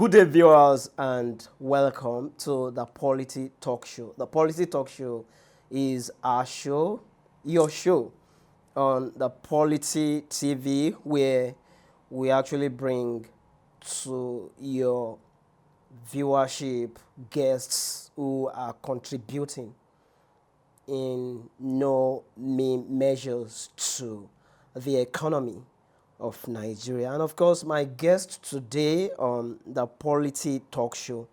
Good day, viewers, and welcome to the Polity Talk Show. The Polity Talk Show is our show, your show, on the Polity TV, where we actually bring to your viewership guests who are contributing in no mean measures to the economy of Nigeria. And of course, my guest today on the Polity Talk Show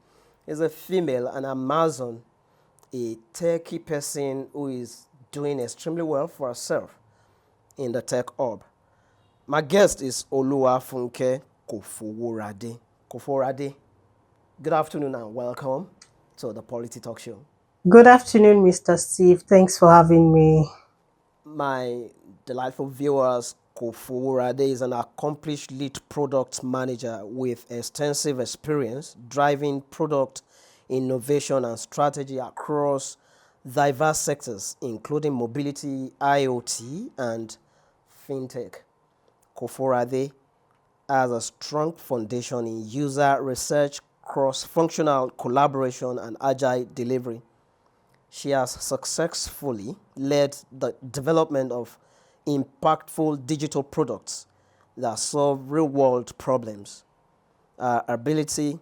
is a female, an Amazon, a techie person who is doing extremely well for herself in the tech hub. My guest is Oluwafunke Kofoworade. Kofoworade, good afternoon and welcome to the Polity Talk Show. Good afternoon, Mr. Steve. Thanks for having me. My delightful viewers, Kofoworade is an accomplished lead product manager with extensive experience driving product innovation and strategy across diverse sectors, including mobility, IoT, and fintech. Kofoworade has a strong foundation in user research, cross-functional collaboration, and agile delivery. She has successfully led the development of impactful digital products that solve real-world problems. Her ability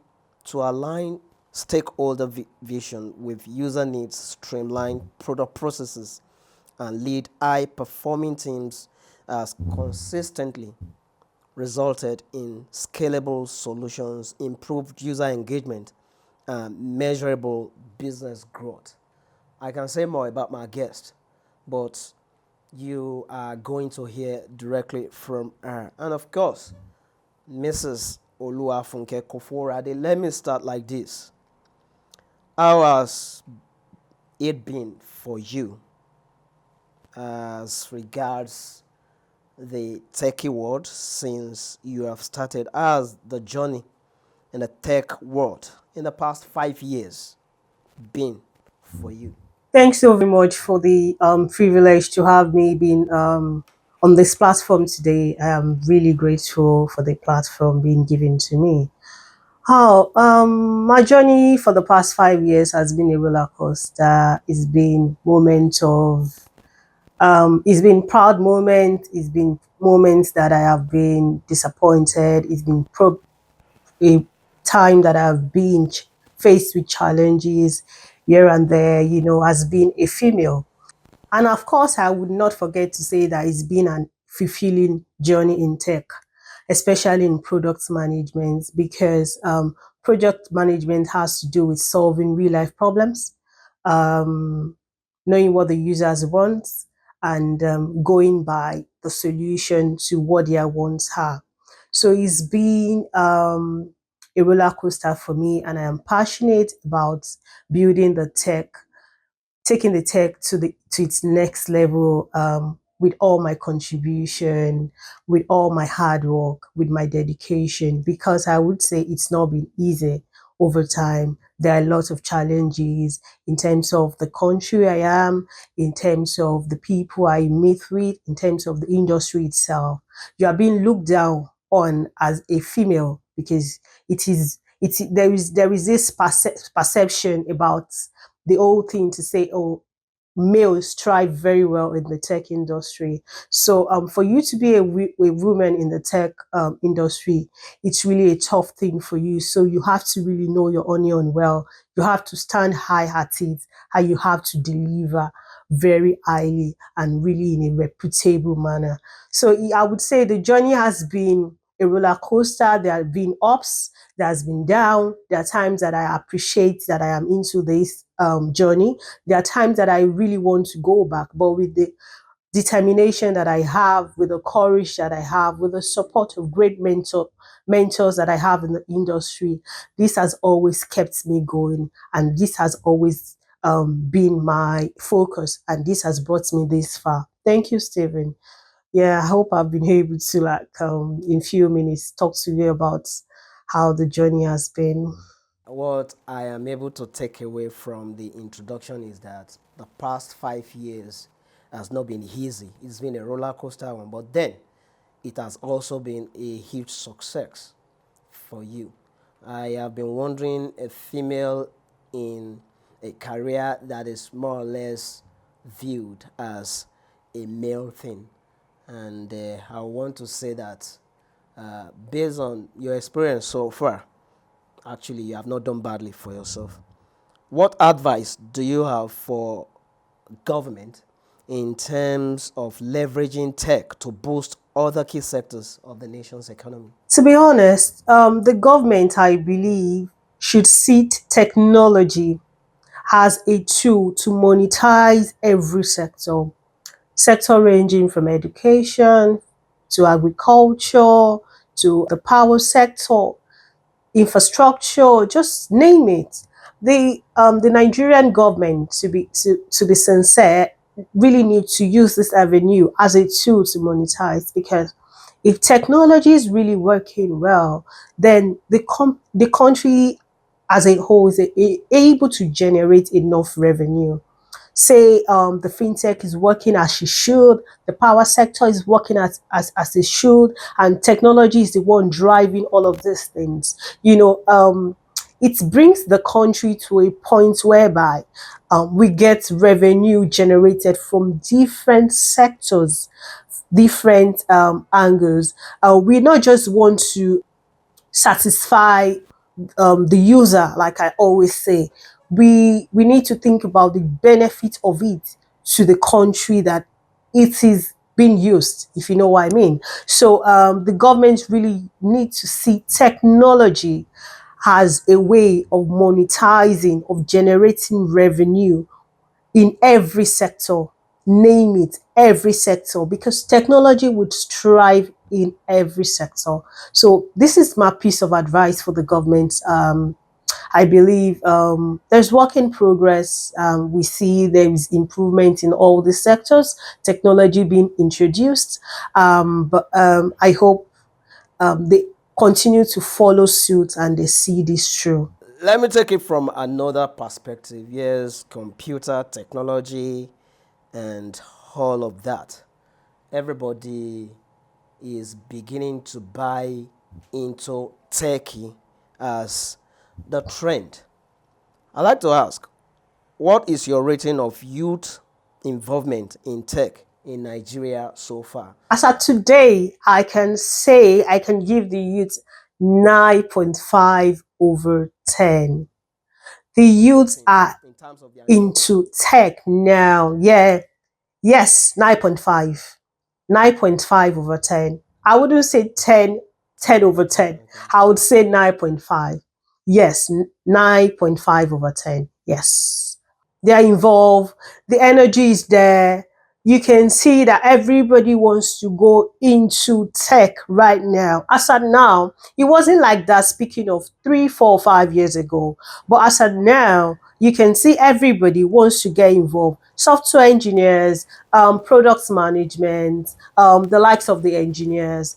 to align stakeholder vision with user needs, streamline product processes, and lead high-performing teams has consistently resulted in scalable solutions, improved user engagement, and measurable business growth. I can say more about my guest, but you are going to hear directly from her. And of course, Mrs. Oluwafunke Kofoworade, let me start like this. How has it been for you as regards the techie world since you have started as the journey in the tech world in the past 5 years been for you? Thanks so very much for the privilege to have me being on this platform today. I am really grateful for the platform being given to me. How my journey for the past 5 years has been a roller coaster. It's been moments of it's been proud moments. It's been moments that I have been disappointed. It's been a time that I've been faced with challenges here and there, as being a female. And of course, I would not forget to say that it's been an fulfilling journey in tech, especially in product management, because project management has to do with solving real life problems, um, knowing what the users want, and going by the solution to what their wants are. So it's been a roller coaster for me, and I am passionate about building the tech, taking the tech to its next level, with all my contribution, with all my hard work, with my dedication, because I would say it's not been easy over time. There are lots of challenges in terms of the country I am, in terms of the people I meet with, in terms of the industry itself. You are being looked down on as a female because there is this perception about the old thing to say, oh, males thrive very well in the tech industry. So for you to be a woman in the tech industry, it's really a tough thing for you. So you have to really know your onion well. You have to stand high at it, and you have to deliver very highly and really in a reputable manner. So I would say the journey has been a roller coaster. There have been ups, there has been down. There are times that I appreciate that I am into this journey. There are times that I really want to go back, but with the determination that I have, with the courage that I have, with the support of great mentors that I have in the industry, this has always kept me going, and this has always been my focus, and this has brought me this far. Thank you, Stephen. Yeah, I hope I've been able to in few minutes talk to you about how the journey has been. What I am able to take away from the introduction is that the past 5 years has not been easy. It's been a roller coaster one, but then it has also been a huge success for you. I have been wondering a female in a career that is more or less viewed as a male thing. And I want to say that based on your experience so far, actually, you have not done badly for yourself. What advice do you have for government in terms of leveraging tech to boost other key sectors of the nation's economy? To be honest, the government, I believe, should see technology as a tool to monetize every sector ranging from education to agriculture to the power sector, infrastructure, just name it. The Nigerian government, to be sincere, really need to use this avenue as a tool to monetize, because if technology is really working well, then the country as a whole is able to generate enough revenue. Say the fintech is working as she should, the power sector is working as it should, and technology is the one driving all of these things. It brings the country to a point whereby we get revenue generated from different sectors, different angles. We not just want to satisfy the user, like I always say. We need to think about the benefit of it to the country that it is being used, if you know what I mean. So the government really need to see technology as a way of monetizing, of generating revenue in every sector, name it, every sector, because technology would strive in every sector. So this is my piece of advice for the government. I believe there's work in progress. We see there is improvement in all the sectors, technology being introduced. But I hope they continue to follow suit and they see this through. Let me take it from another perspective. Yes, computer technology and all of that. Everybody is beginning to buy into techie as the trend. I'd like to ask, what is your rating of youth involvement in tech in Nigeria so far? As of today, I can say I can give the youth 9.5 over 10. The youths are In terms of their involvement? into tech now. Yeah, yes, 9.5. 9.5 over 10. I wouldn't say 10 over 10. Okay. I would say 9.5. Yes, 9.5 over 10. Yes. They are involved. The energy is there. You can see that everybody wants to go into tech right now. As of now, it wasn't like that, speaking of 3, 4, 5 years ago. But as of now, you can see everybody wants to get involved. Software engineers, product management, the likes of the engineers,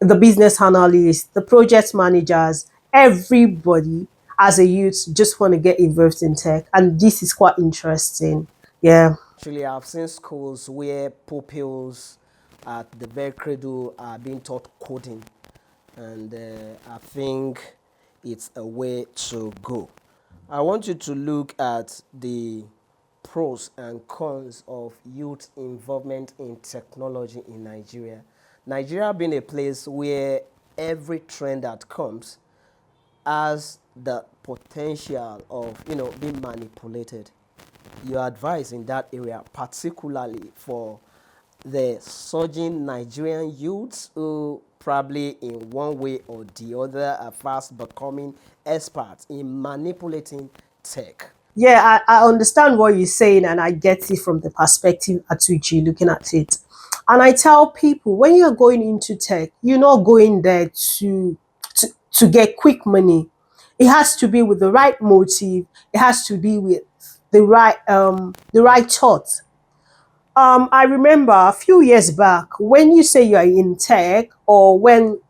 the business analysts, the project managers, everybody as a youth just want to get involved in tech. And this is quite interesting. Yeah. Actually, I've seen schools where pupils at the very cradle are being taught coding, and I think it's a way to go. I want you to look at the pros and cons of youth involvement in technology in Nigeria. Nigeria being a place where every trend that comes has the potential of being manipulated. Your advice in that area, particularly for the surging Nigerian youths who probably in one way or the other are fast becoming experts in manipulating tech? Yeah, I understand what you're saying and I get it from the perspective at which you're looking at it. And I tell people, when you're going into tech, you're not going there to get quick money. It has to be with the right motive. It has to be with the right thought. I remember a few years back when you say you are in tech, or when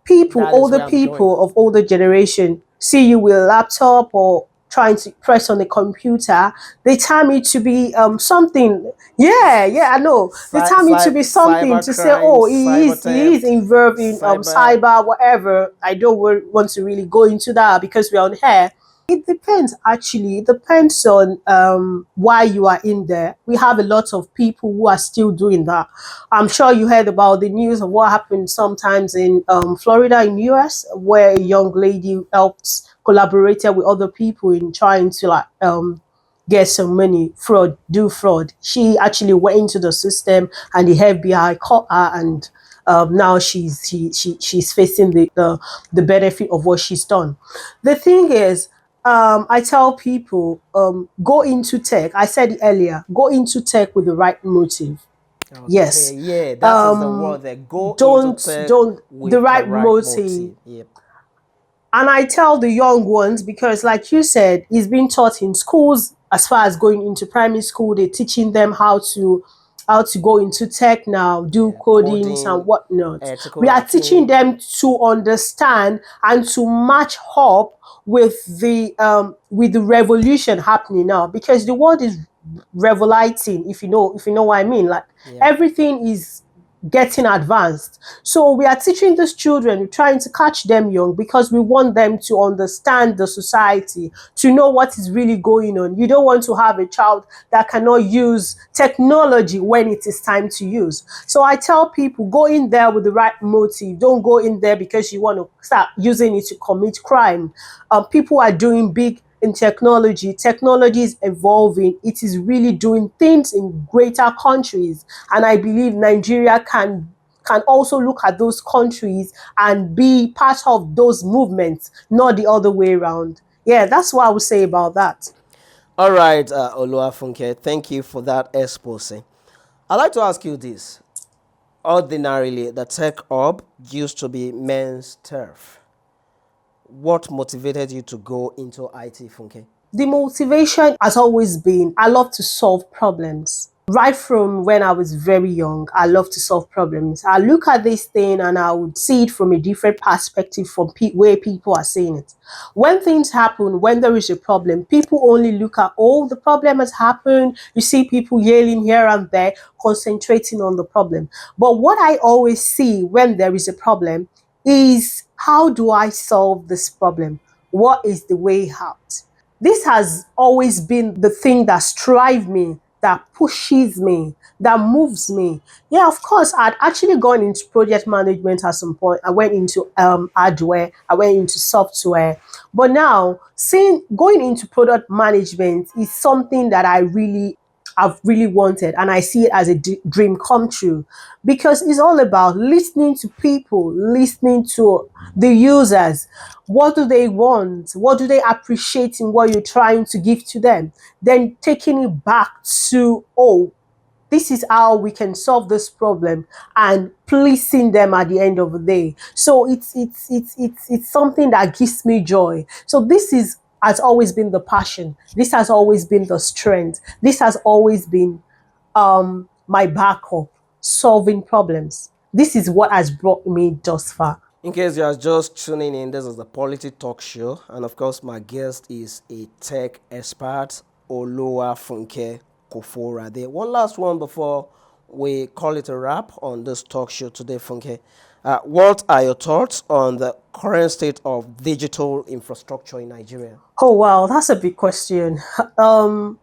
That is older where I'm going. people of older generation see you with a laptop or trying to press on the computer. They tell me to be something. Yeah, yeah, I know. They tell me to be something cyber to say, crimes, oh, cyber he is theft, involved in cyber. cyber, whatever. I don't want to really go into that because we're on air. It depends, actually. It depends on why you are in there. We have a lot of people who are still doing that. I'm sure you heard about the news of what happened sometimes in Florida in US, where a young lady helped collaborated with other people in trying to like get some money, do fraud. She actually went into the system, and the FBI caught her, and now she's facing the benefit of what she's done. The thing is, I tell people, go into tech. I said it earlier, go into tech with the right motive. Okay, Yes. yeah, that is the Um, word. They go into don't tech don't the with the right right motive. motive. Yep. And I tell the young ones because, like you said, it's been taught in schools. As far as going into primary school, they're teaching them how to go into tech now, do Yeah, codings and coding, whatnot. ethical We are teaching hacking. them to understand and to match up with the revolution happening now, because the world is revoluting. If you know what I mean, like Yep. everything is getting advanced. So we are teaching these children, we're trying to catch them young because we want them to understand the society, to know what is really going on. You don't want to have a child that cannot use technology when it is time to use. So I tell people, go in there with the right motive. Don't go in there because you want to start using it to commit crime. People are doing big in technology. Technology is evolving. It is really doing things in greater countries, and I believe Nigeria can also look at those countries and be part of those movements, not the other way around. Yeah, that's what I would say about that. All right, Oluwafunke, thank you for that expose. I'd like to ask you this. Ordinarily, the tech hub used to be men's turf. What motivated you to go into IT, Funke? The motivation has always been I love to solve problems. Right from when I was very young, I love to solve problems. I look at this thing and I would see it from a different perspective from where people are seeing it. When things happen, when there is a problem, people only look at, oh, the problem has happened. You see people yelling here and there, concentrating on the problem. But what I always see when there is a problem is, how do I solve this problem? What is the way out? This has always been the thing that strives me, that pushes me, that moves me. Yeah, of course, I'd actually gone into project management at some point. I went into hardware, I went into software. But now, seeing going into product management is something that I've really wanted, and I see it as a dream come true, because it's all about listening to people, listening to the users. What do they want? What do they appreciate in what you're trying to give to them? Then taking it back to, oh, this is how we can solve this problem, and pleasing them at the end of the day. So it's something that gives me joy. So this is has always been the passion. This has always been the strength. This has always been my backup, solving problems. This is what has brought me thus far. In case you are just tuning in, this is the Polity Talk Show, and of course, my guest is a tech expert, Oluwafunke Kofoworade. One last one before we call it a wrap on this talk show today, Funke. What are your thoughts on the current state of digital infrastructure in Nigeria? Oh wow, that's a big question.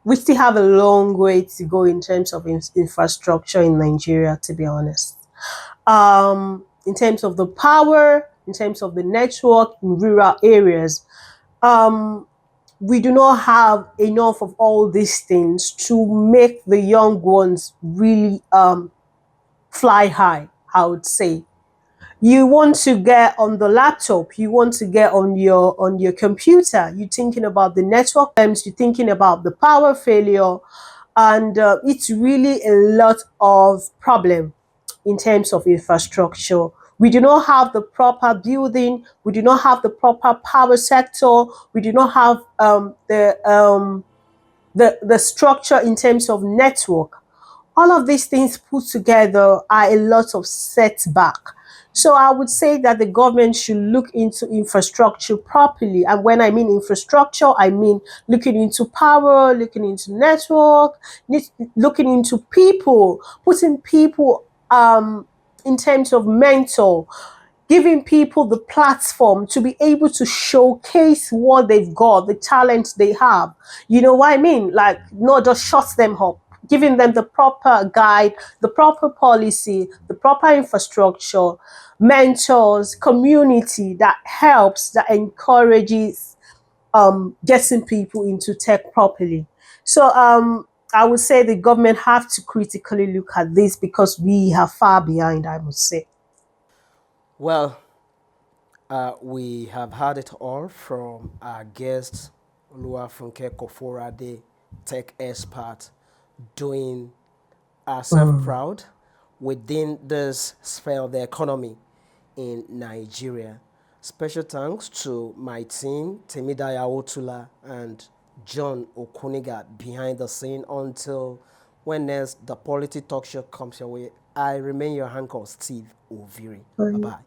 We still have a long way to go in terms of infrastructure in Nigeria, to be honest. In terms of the power, in terms of the network in rural areas, um, we do not have enough of all these things to make the young ones really fly high, I would say. You want to get on the laptop, you want to get on your computer, you're thinking about the network problems, you're thinking about the power failure, and it's really a lot of problem in terms of infrastructure. We do not have the proper building, we do not have the proper power sector, we do not have the structure in terms of network. All of these things put together are a lot of setback. So I would say that the government should look into infrastructure properly. And when I mean infrastructure, I mean looking into power, looking into network, looking into people, putting people in terms of mentor, giving people the platform to be able to showcase what they've got, the talents they have. You know what I mean? Like, not just shut them up, giving them the proper guide, the proper policy, the proper infrastructure, mentors, community that helps, that encourages getting people into tech properly. So I would say the government have to critically look at this because we are far behind, I must say. Well, we have heard it all from our guest, Oluwafunke Kofoworade, tech expert, doing ourselves Mm. proud within this sphere of the economy in Nigeria. Special thanks to my team, Temidaya Otula and John Okuniga behind the scene. Until when next the Polity Talk Show comes your way, I remain your anchor, Steve Oviri. Bye Mm. bye.